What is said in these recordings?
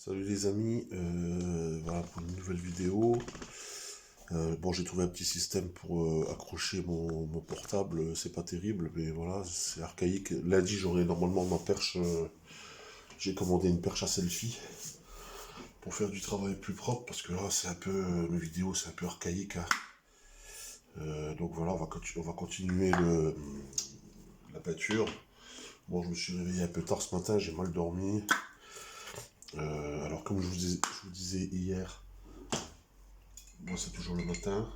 Salut les amis, voilà pour une nouvelle vidéo. Bon, j'ai trouvé un petit système pour accrocher mon portable, c'est pas terrible, mais voilà, c'est archaïque. Lundi, j'aurai normalement ma perche, j'ai commandé une perche à selfie pour faire du travail plus propre, parce que là, c'est un peu, mes vidéos, c'est un peu archaïque, hein. Donc voilà, on va continuer la peinture. Bon, je me suis réveillé un peu tard ce matin, j'ai mal dormi. Alors comme je vous disais hier, moi c'est toujours le matin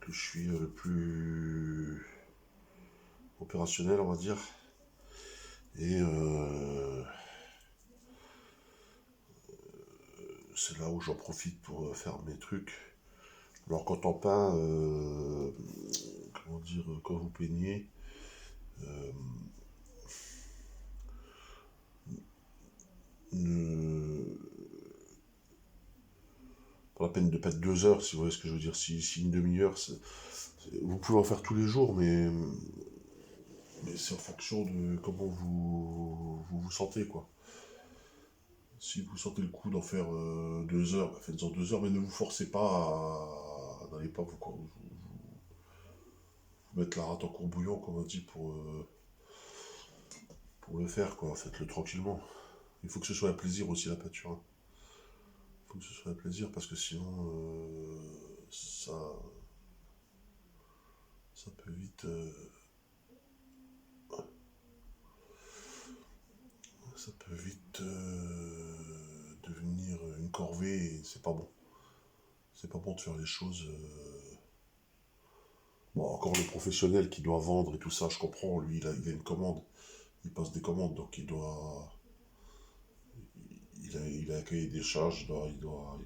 que je suis le plus opérationnel, on va dire. Et c'est là où j'en profite pour faire mes trucs. Alors quand on peint, comment dire, quand vous peignez, ne... pas la peine de peindre 2 heures, si vous voyez ce que je veux dire. Si une demi-heure, vous pouvez en faire tous les jours, mais c'est en fonction de comment vous sentez, quoi. Si vous sentez le coup d'en faire 2 heures, bah faites-en 2 heures, mais ne vous forcez pas n'allez pas vous mettre la rate en courbouillon, comme on dit, pour le faire, quoi. Faites-le tranquillement. Il faut que ce soit un plaisir aussi, la peinture, hein. Il faut que ce soit un plaisir, parce que sinon, ça peut vite... ça peut vite devenir une corvée, et c'est pas bon. C'est pas bon de faire les choses... Bon, encore le professionnel qui doit vendre et tout ça, je comprends, lui, il a une commande. Il passe des commandes, donc il a un cahier des charges,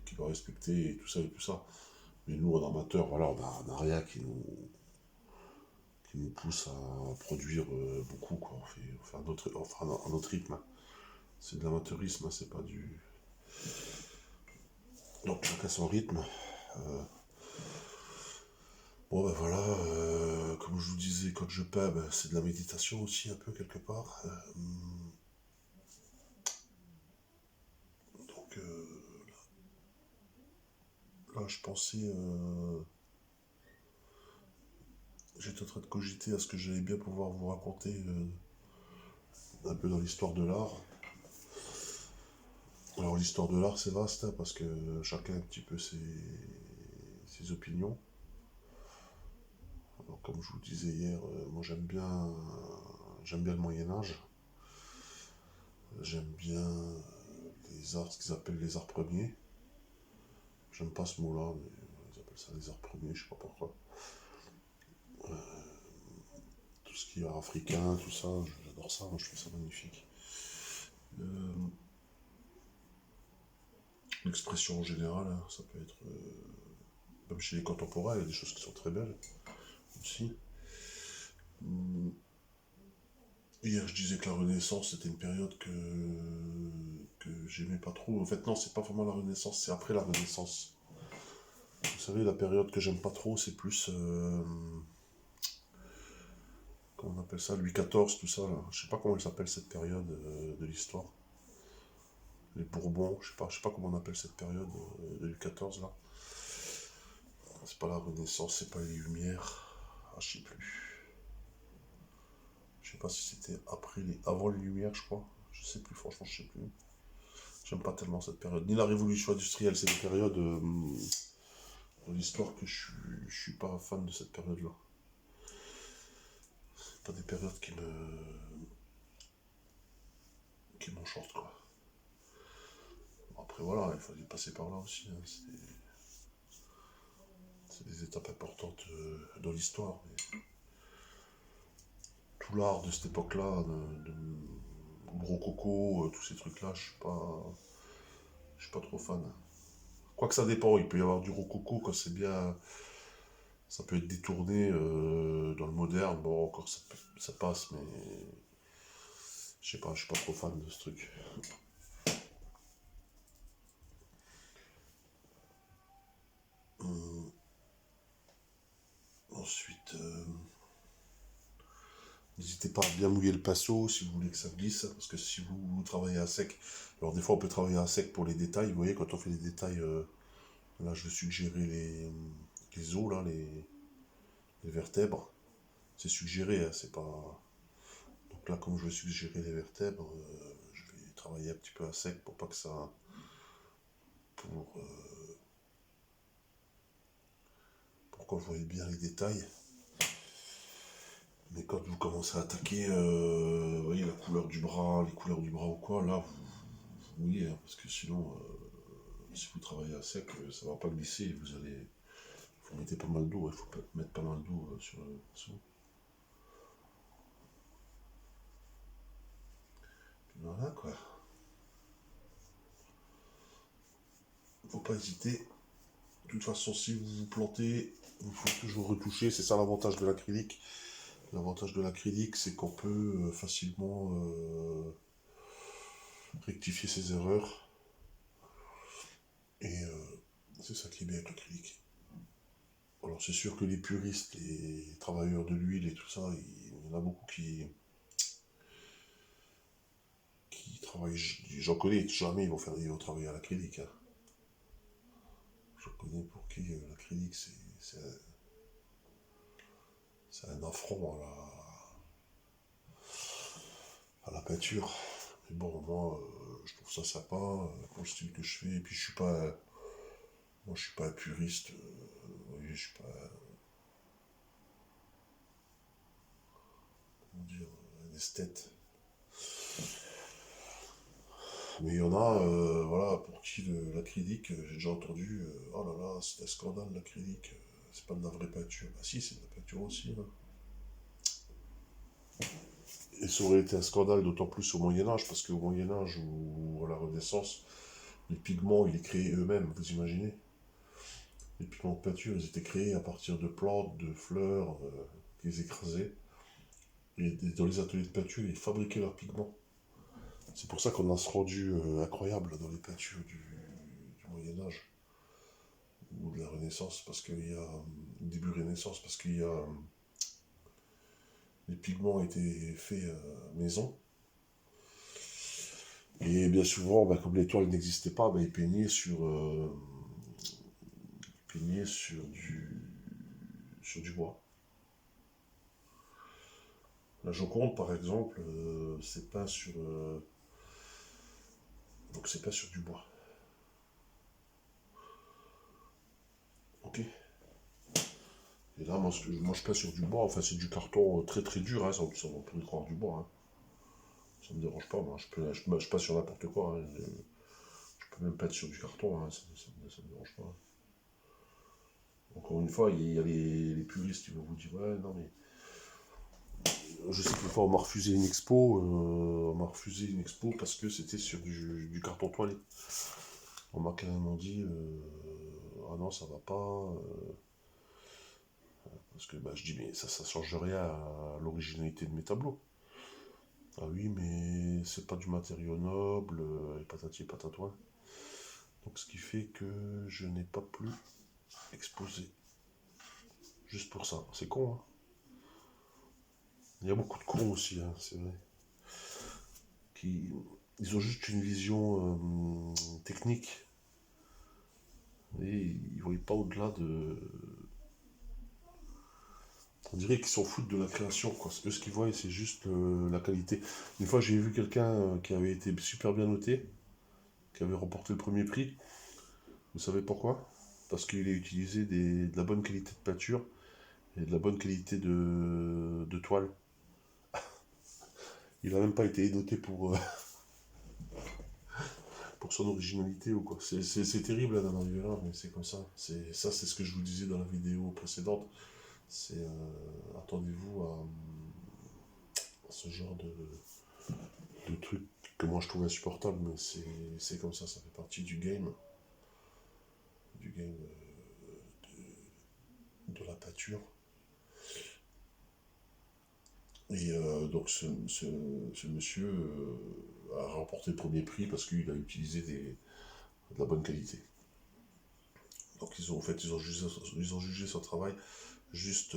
qu'il doit respecter et tout ça et tout ça. Mais nous, en amateur, voilà, on a rien qui nous pousse à produire beaucoup, quoi. On fait un autre rythme, hein. C'est de l'amateurisme, hein, c'est pas du... Donc chacun son rythme. Bon ben voilà, comme je vous disais, quand je peins, ben, c'est de la méditation aussi un peu quelque part. Donc là je pensais, j'étais en train de cogiter à ce que j'allais bien pouvoir vous raconter un peu dans l'histoire de l'art. Alors l'histoire de l'art c'est vaste, hein, parce que chacun a un petit peu ses opinions. Alors, comme je vous disais hier, moi j'aime bien le Moyen-Âge. J'aime bien les arts, ce qu'ils appellent les arts premiers. J'aime pas ce mot-là, mais ils appellent ça les arts premiers, je sais pas pourquoi. Tout ce qui est art africain, tout ça, j'adore ça, moi je trouve ça magnifique. L'expression en général, hein, ça peut être, même chez les contemporains, il y a des choses qui sont très belles aussi. Hier, je disais que la Renaissance, c'était une période que j'aimais pas trop. En fait, non, c'est pas vraiment la Renaissance, c'est après la Renaissance. Vous savez, la période que j'aime pas trop, c'est plus... comment on appelle ça, Louis XIV, tout ça, là. Je sais pas comment elle s'appelle cette période de l'histoire. Les Bourbons, je sais pas comment on appelle cette période de Louis XIV, là. C'est pas la Renaissance, c'est pas les Lumières. Ah, je sais plus. Je sais pas si c'était avant les Lumières, je crois. Je sais plus, franchement, je sais plus. J'aime pas tellement cette période. Ni la révolution industrielle, c'est des périodes dans l'histoire que je suis pas fan de cette période-là. C'est pas des périodes qui m'enchantent, quoi. Bon, après, voilà, il fallait passer par là aussi, hein. C'est des étapes importantes dans l'histoire. Mais tout l'art de cette époque-là, le rococo, tous ces trucs-là, je suis pas trop fan. Quoique ça dépend, il peut y avoir du rococo quand c'est bien, ça peut être détourné dans le moderne, bon encore ça passe, mais je sais pas, je suis pas trop fan de ce truc. Ensuite, n'hésitez pas à bien mouiller le pinceau si vous voulez que ça glisse, parce que si vous travaillez à sec, alors des fois on peut travailler à sec pour les détails, vous voyez, quand on fait les détails, là je vais suggérer les os, là, les vertèbres, c'est suggéré, hein, c'est pas... Donc là, comme je vais suggérer les vertèbres, je vais travailler un petit peu à sec pour pas que ça... pour qu'on voie bien les détails. Mais quand vous commencez à attaquer, vous voyez, la couleur du bras, les couleurs du bras ou quoi, là, vous mouillez, hein, parce que sinon, si vous travaillez à sec, ça va pas glisser, vous allez... Vous mettez pas mal d'eau, il faut mettre pas mal d'eau sur le pinceau. Voilà quoi. Faut pas hésiter. De toute façon, si vous vous plantez, il faut toujours retoucher. C'est ça l'avantage de l'acrylique. L'avantage de l'acrylique, c'est qu'on peut facilement rectifier ses erreurs. Et c'est ça qui est bien avec l'acrylique. Alors c'est sûr que les puristes, les travailleurs de l'huile et tout ça, il y en a beaucoup qui travaillent. J'en connais, jamais ils vont travailler à l'acrylique. Hein. Je connais pour qui l'acrylique, c'est un affront à la peinture. Mais bon, moi, je trouve ça sympa pour le style que je fais. Et puis, moi, je suis pas un puriste. Vous voyez, je suis pas, comment dire, un esthète. Mais il y en a, voilà, pour qui l'acrylique, j'ai déjà entendu, oh là là, c'est un scandale l'acrylique, c'est pas de la vraie peinture. Bah si, c'est de la peinture aussi. Hein. Et ça aurait été un scandale d'autant plus au Moyen-Âge, parce qu'au Moyen-Âge ou à la Renaissance, les pigments, ils les créaient eux-mêmes, vous imaginez? Les pigments de peinture, ils étaient créés à partir de plantes, de fleurs, qu'ils écrasaient. Et dans les ateliers de peinture, ils fabriquaient leurs pigments. C'est pour ça qu'on a ce rendu incroyable dans les peintures du Moyen-Âge ou de la Renaissance, parce qu'il y a début Renaissance, parce qu'il y a les pigments étaient faits maison. Et bien souvent, bah, comme les toiles n'existaient pas, bah, ils peignaient sur du bois. La Joconde, par exemple, c'est peint sur donc c'est peint sur du bois. Ok. Et là, moi, je peins sur du bois. Enfin, c'est du carton très très dur. Hein, ça on pourrait croire du bois. Hein. Ça me dérange pas. Moi, je peins sur n'importe quoi. Hein. Je peux même peindre sur du carton. Hein, ça me dérange pas. Encore une fois, il y a les puristes qui vont vous dire ouais, non mais je sais qu'une fois on m'a refusé une expo, parce que c'était sur du carton toilé. On m'a carrément dit ah non ça va pas parce que bah, je dis mais ça change rien à l'originalité de mes tableaux. Ah oui mais c'est pas du matériau noble et patati et patatouin. Donc ce qui fait que je n'ai pas plus exposé. Juste pour ça. C'est con hein. Il y a beaucoup de cons aussi, hein, c'est vrai. Ils ont juste une vision technique. Et ils ne voient pas au-delà de. On dirait qu'ils s'en foutent de la création, quoi. Eux, ce qu'ils voient, c'est juste la qualité. Une fois, j'ai vu quelqu'un qui avait été super bien noté, qui avait remporté le premier prix. Vous savez pourquoi? Parce qu'il a utilisé de la bonne qualité de peinture et de la bonne qualité de toile. Il n'a même pas été noté pour son originalité ou quoi. C'est terrible d'en arriver là, mais c'est comme ça. C'est ce que je vous disais dans la vidéo précédente. C'est attendez-vous à ce genre de truc que moi je trouve insupportable, mais c'est comme ça fait partie du game de la peinture. Et donc ce monsieur a remporté le premier prix parce qu'il a utilisé de la bonne qualité. Donc ils ont jugé son travail juste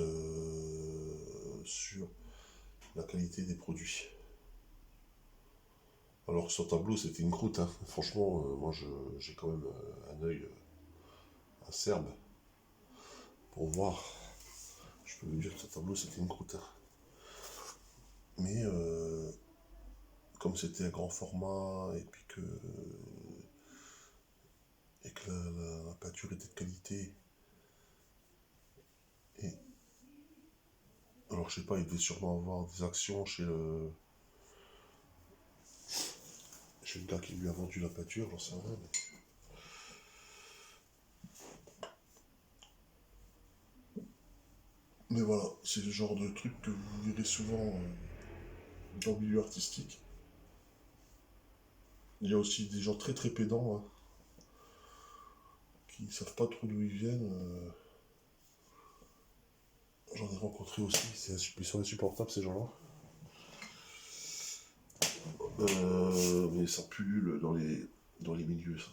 sur la qualité des produits. Alors que sur tableau, c'était une croûte, hein. Franchement, moi, j'ai quand même un œil acerbe pour voir. Je peux vous dire que sur tableau, c'était une croûte, hein. Mais comme c'était un grand format et puis que la peinture était de qualité, et alors je sais pas, il devait sûrement avoir des actions chez le gars qui lui a vendu la peinture, j'en sais rien. Mais voilà, c'est le genre de truc que vous verrez souvent dans le milieu artistique. Il y a aussi des gens très très pédants, hein, qui ne savent pas trop d'où ils viennent. J'en ai rencontré aussi, ils sont insupportables ces gens-là. Mais ça pullule dans les milieux, ça.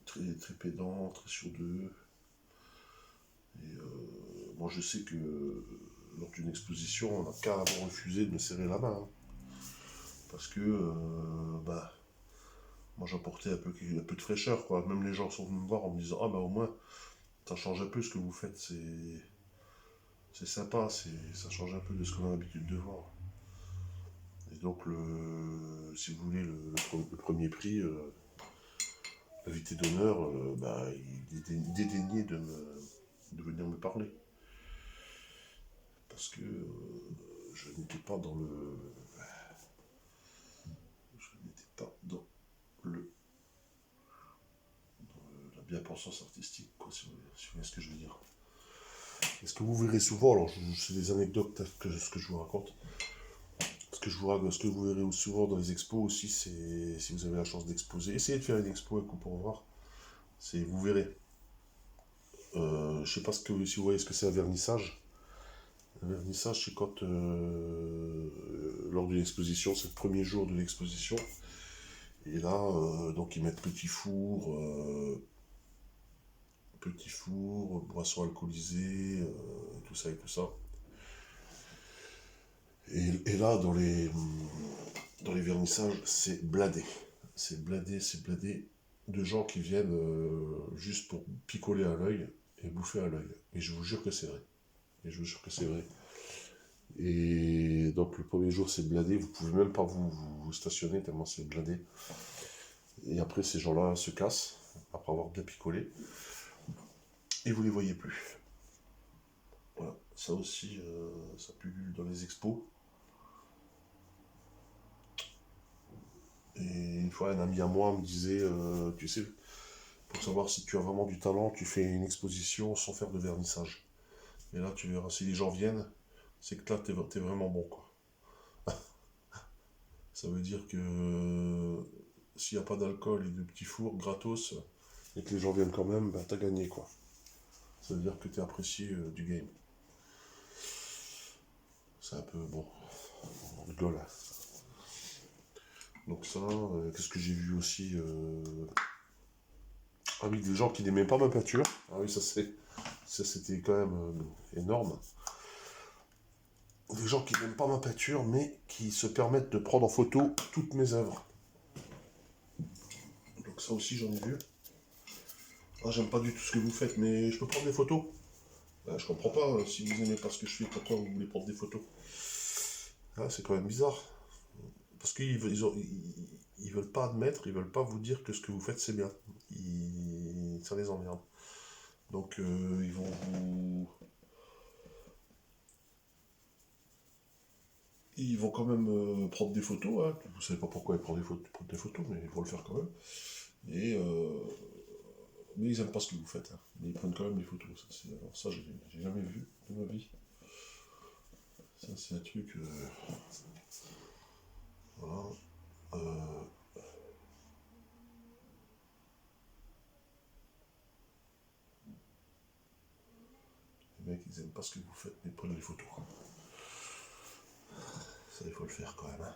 Très, très pédant, très sur d'eux. Et moi je sais que lors d'une exposition, on a carrément refusé de me serrer la main, hein. Parce que bah, moi j'apportais un peu de fraîcheur, quoi. Même les gens sont venus me voir en me disant: ah bah au moins ça change un peu ce que vous faites, c'est sympa, ça change un peu de ce qu'on a l'habitude de voir. Et donc si vous voulez le premier prix, l'invité d'honneur, bah, il dédaignait de venir me parler. Parce que je n'étais pas dans le la bien-pensance artistique, quoi, si vous voyez ce que je veux dire. Et ce que vous verrez souvent, alors c'est des anecdotes ce que je vous raconte. Ce que vous verrez souvent dans les expos aussi, c'est si vous avez la chance d'exposer. Essayez de faire une expo un coup pour voir. Vous verrez. Je sais pas si vous voyez ce que c'est un vernissage. Un vernissage, c'est quand lors d'une exposition, c'est le premier jour de l'exposition. Et là, donc ils mettent petit four, boisson alcoolisée, tout ça et tout ça. Et là, dans les vernissages, c'est blindé. C'est blindé de gens qui viennent juste pour picoler à l'œil et bouffer à l'œil. Et je vous jure que c'est vrai. Et je vous jure que c'est vrai. Et donc le premier jour c'est blindé, vous pouvez même pas vous stationner tellement c'est blindé. Et après ces gens-là se cassent, après avoir bien picolé, et vous les voyez plus. Voilà, ça aussi, ça pullule dans les expos. Et une fois, un ami à moi me disait, tu sais, pour savoir si tu as vraiment du talent, tu fais une exposition sans faire de vernissage. Et là, tu verras, si les gens viennent, c'est que là, t'es vraiment bon, quoi. Ça veut dire que s'il n'y a pas d'alcool et de petits fours gratos, et que les gens viennent quand même, bah, t'as gagné, quoi. Ça veut dire que t'es apprécié du game. C'est un peu, bon, on rigole, hein. Donc ça, qu'est-ce que j'ai vu aussi ah oui, des gens qui n'aimaient pas ma peinture. Ah oui, ça c'était quand même énorme. Des gens qui n'aiment pas ma peinture, mais qui se permettent de prendre en photo toutes mes œuvres. Donc ça aussi, j'en ai vu. Ah, j'aime pas du tout ce que vous faites, mais je peux prendre des photos. Je comprends pas, si vous aimez pas ce que je fais, pourquoi vous voulez prendre des photos? Ah, c'est quand même bizarre. Parce ils veulent pas admettre, ils veulent pas vous dire que ce que vous faites c'est bien. Ça les emmerde. Donc ils vont quand même prendre des photos, hein. Vous savez pas pourquoi ils prennent des photos, mais ils vont le faire quand même. Et mais ils aiment pas ce que vous faites, hein. Mais ils prennent quand même des photos. Alors ça, j'ai jamais vu de ma vie. Ça, c'est un truc. Voilà. Les mecs, ils aiment pas ce que vous faites, mais ils prennent des photos. Ça, il faut le faire quand même, hein.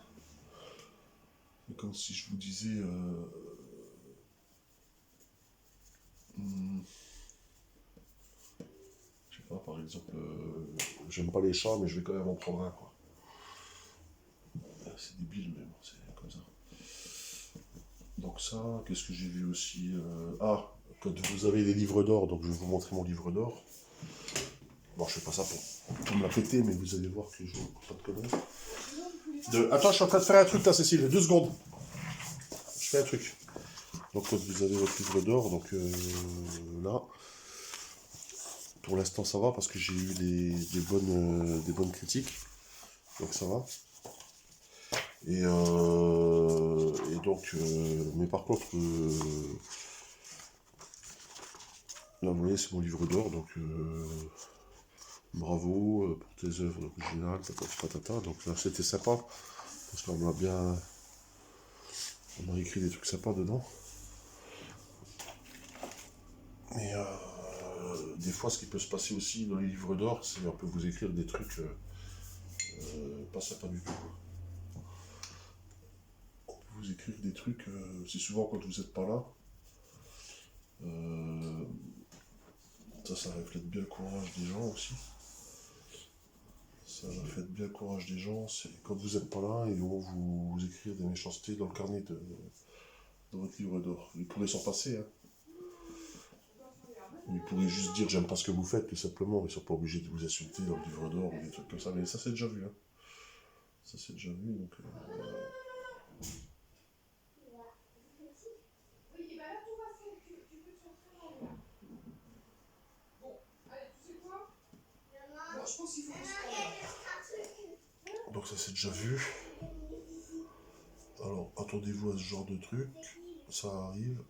C'est comme si je vous disais. Je sais pas, par exemple, j'aime pas les chats, mais je vais quand même en prendre un, quoi. C'est débile, mais bon, c'est comme ça. Donc ça, qu'est-ce que j'ai vu aussi ah, quand vous avez des livres d'or, donc je vais vous montrer mon livre d'or. Bon, je fais pas ça pour me la péter, mais vous allez voir que je vous pas de conneries. Attends, je suis en train de faire un truc là, Cécile, 2 secondes. Je fais un truc. Donc quand vous avez votre livre d'or, donc là, pour l'instant ça va parce que j'ai eu des bonnes critiques, donc ça va. Et donc, mais par contre, là vous voyez c'est mon livre d'or, donc bravo pour tes œuvres originales, patata. Donc là c'était sympa, parce qu'on m'a bien, on a écrit des trucs sympas dedans. Mais des fois, ce qui peut se passer aussi dans les livres d'or, c'est qu'on peut vous écrire des trucs pas sympas du tout. On peut vous écrire des trucs, c'est souvent quand vous n'êtes pas là. Ça reflète bien le courage des gens aussi. Ça reflète bien le courage des gens, c'est quand vous n'êtes pas là, ils vont vous écrire des méchancetés dans le carnet de votre livre d'or. Ils pourraient s'en passer, hein. Ils pourraient juste dire j'aime pas ce que vous faites, tout simplement. Ils sont pas obligés de vous insulter dans le livre d'or ou des trucs comme ça. Mais ça c'est déjà vu, hein. Ça c'est déjà vu, donc. Donc ça c'est déjà vu. Alors attendez-vous à ce genre de truc. Ça arrive.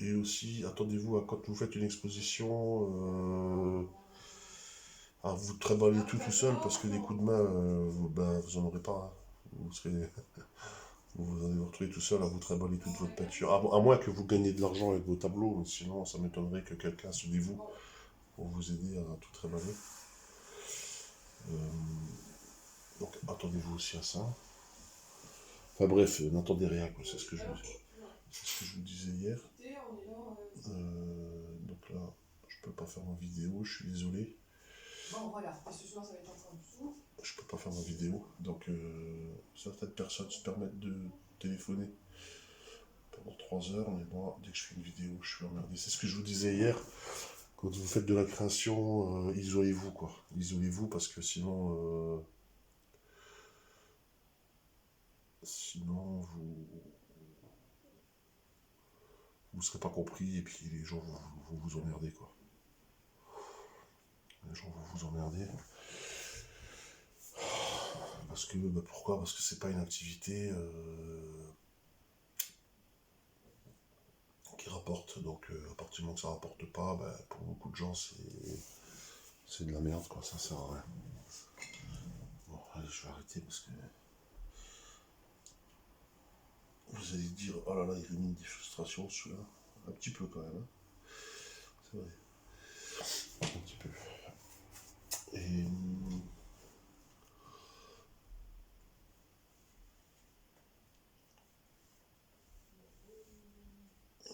Et aussi, attendez-vous à quand vous faites une exposition, à vous trimballer tout seul, parce que des coups de main, ben, vous en aurez pas, hein. Vous allez vous retrouver tout seul à vous trimballer toute votre peinture. À moins que vous gagnez de l'argent avec vos tableaux, mais sinon ça m'étonnerait que quelqu'un se dévoue pour vous aider à tout trimballer. Donc attendez-vous aussi à ça. Enfin bref, n'attendez rien, quoi. C'est ce que je vous disais hier. Donc là, je peux pas faire ma vidéo, je suis désolé. Bon, voilà, et ce soir ça va être en dessous. Je peux pas faire ma vidéo, donc certaines personnes se permettent de téléphoner pendant 3 heures, mais moi, dès que je fais une vidéo, je suis emmerdé. C'est ce que je vous disais hier, quand vous faites de la création, isolez-vous, quoi. Isolez-vous, parce que sinon, vous serez pas compris, et puis les gens vont vous emmerder, quoi. Les gens vont vous emmerder. Parce que, pourquoi? Parce que c'est pas une activité qui rapporte, donc à partir du moment que ça rapporte pas, pour beaucoup de gens c'est de la merde, quoi, ça sert à rien. Bon, allez, je vais arrêter parce que vous allez dire, oh là là, il élimine des frustrations celui-là, un petit peu quand même, hein. C'est vrai, un petit peu. Et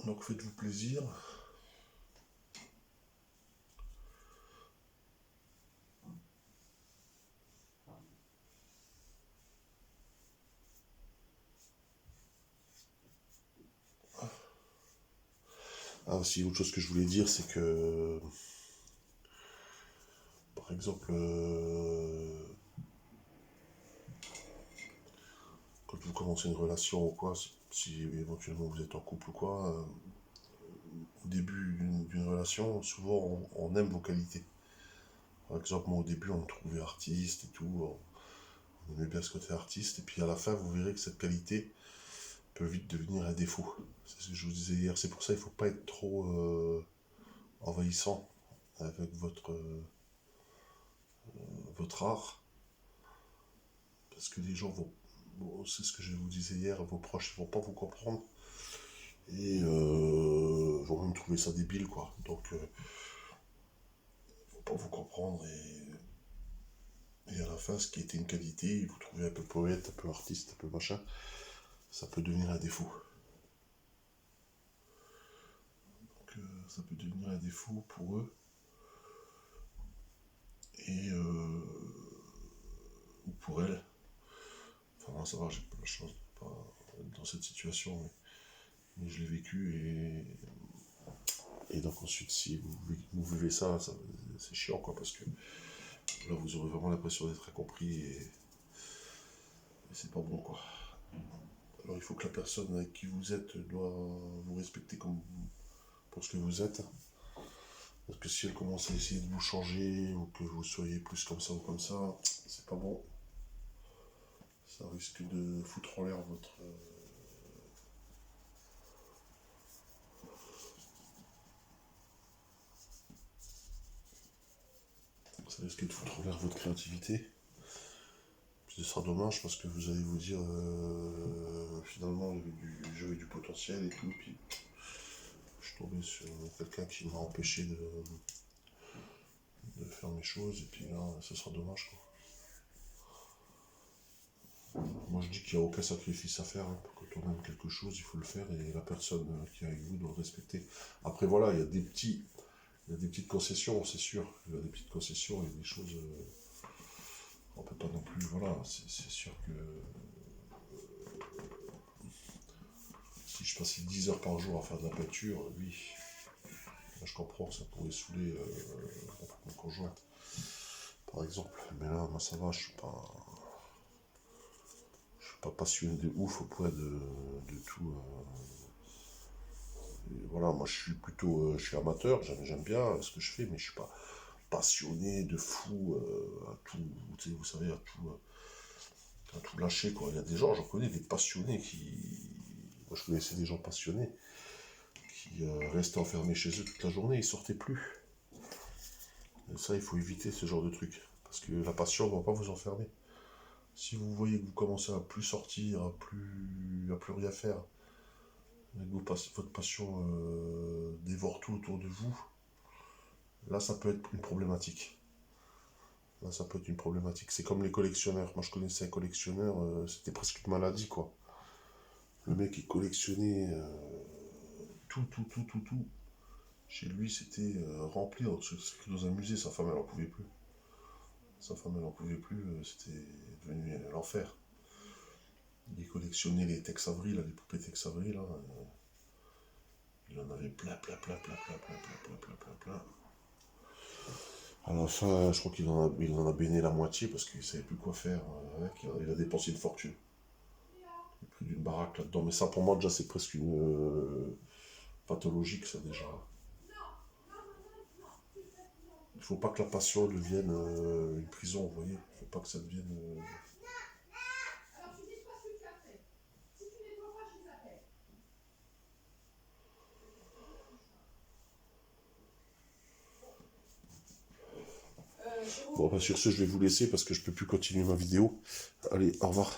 donc faites-vous plaisir. Ah, aussi, autre chose que je voulais dire, c'est que, par exemple, quand vous commencez une relation ou quoi, si éventuellement vous êtes en couple ou quoi, au début d'une relation, souvent on aime vos qualités. Par exemple, moi au début on me trouvait artiste et tout, on aimait bien ce côté artiste, et puis à la fin vous verrez que cette qualité peut vite devenir un défaut. C'est ce que je vous disais hier, c'est pour ça qu'il ne faut pas être trop envahissant avec votre art, parce que les gens vont, bon, c'est ce que je vous disais hier, vos proches ne vont pas vous comprendre, et vont même trouver ça débile, quoi. Donc, ils vont pas vous comprendre, et à la fin, ce qui était une qualité, vous trouvez un peu poète, un peu artiste, un peu machin, ça peut devenir un défaut. Donc, ça peut devenir un défaut pour eux. Et ou pour elle. Enfin moi ça va, j'ai pas la chance de pas être dans cette situation, mais je l'ai vécu et donc ensuite si vous vivez ça, c'est chiant quoi, parce que là vous aurez vraiment l'impression d'être incompris et c'est pas bon quoi. Alors il faut que la personne avec qui vous êtes doit vous respecter comme pour ce que vous êtes. Parce que si elle commence à essayer de vous changer ou que vous soyez plus comme ça ou comme ça, c'est pas bon. Ça risque de foutre en l'air votre... Ça risque de foutre en l'air votre créativité. Puis ce sera dommage parce que vous allez vous dire finalement j'avais du potentiel et tout, puis je suis tombé sur quelqu'un qui m'a empêché de faire mes choses, et puis là ce sera dommage quoi. Moi je dis qu'il n'y a aucun sacrifice à faire, hein. Quand on aime quelque chose il faut le faire et la personne qui est avec vous doit le respecter. Après voilà, il y a des petites concessions, c'est sûr, il y a des petites concessions et des choses... on peut pas non plus, voilà, c'est sûr que si je passais 10 heures par jour à faire de la peinture, oui, je comprends que ça pourrait saouler mon conjointe, par exemple. Mais là, moi ça va, je suis pas passionné de ouf au point de tout. Voilà, moi je suis plutôt, je suis amateur, j'aime bien ce que je fais, mais je suis pas passionné de fou à tout, vous savez, à tout lâcher quoi. Il y a des gens, j'en connais, des passionnés qui... Moi je connaissais des gens passionnés qui restaient enfermés chez eux toute la journée, ils sortaient plus. Et ça, il faut éviter ce genre de truc. Parce que la passion ne va pas vous enfermer. Si vous voyez que vous commencez à plus sortir, à plus rien faire, et que votre passion dévore tout autour de vous, là ça peut être une problématique. Là ça peut être une problématique. C'est comme les collectionneurs. Moi je connaissais un collectionneur, c'était presque une maladie quoi. Le mec il collectionnait tout. Chez lui c'était rempli, c'est dans un musée, sa femme elle en pouvait plus. C'était devenu l'enfer. Il collectionnait les Tex Avery, là, les poupées Tex Avery, là. Il en avait plein. À la fin, je crois qu'il en a béné la moitié parce qu'il savait plus quoi faire avec. Il a dépensé une fortune. Il a pris d'une baraque là-dedans. Mais ça, pour moi, déjà, c'est presque une pathologique, ça, déjà. Il faut pas que la passion devienne une prison, vous voyez. Il faut pas que ça devienne... Bon, bah, sur ce, je vais vous laisser parce que je peux plus continuer ma vidéo. Allez, au revoir.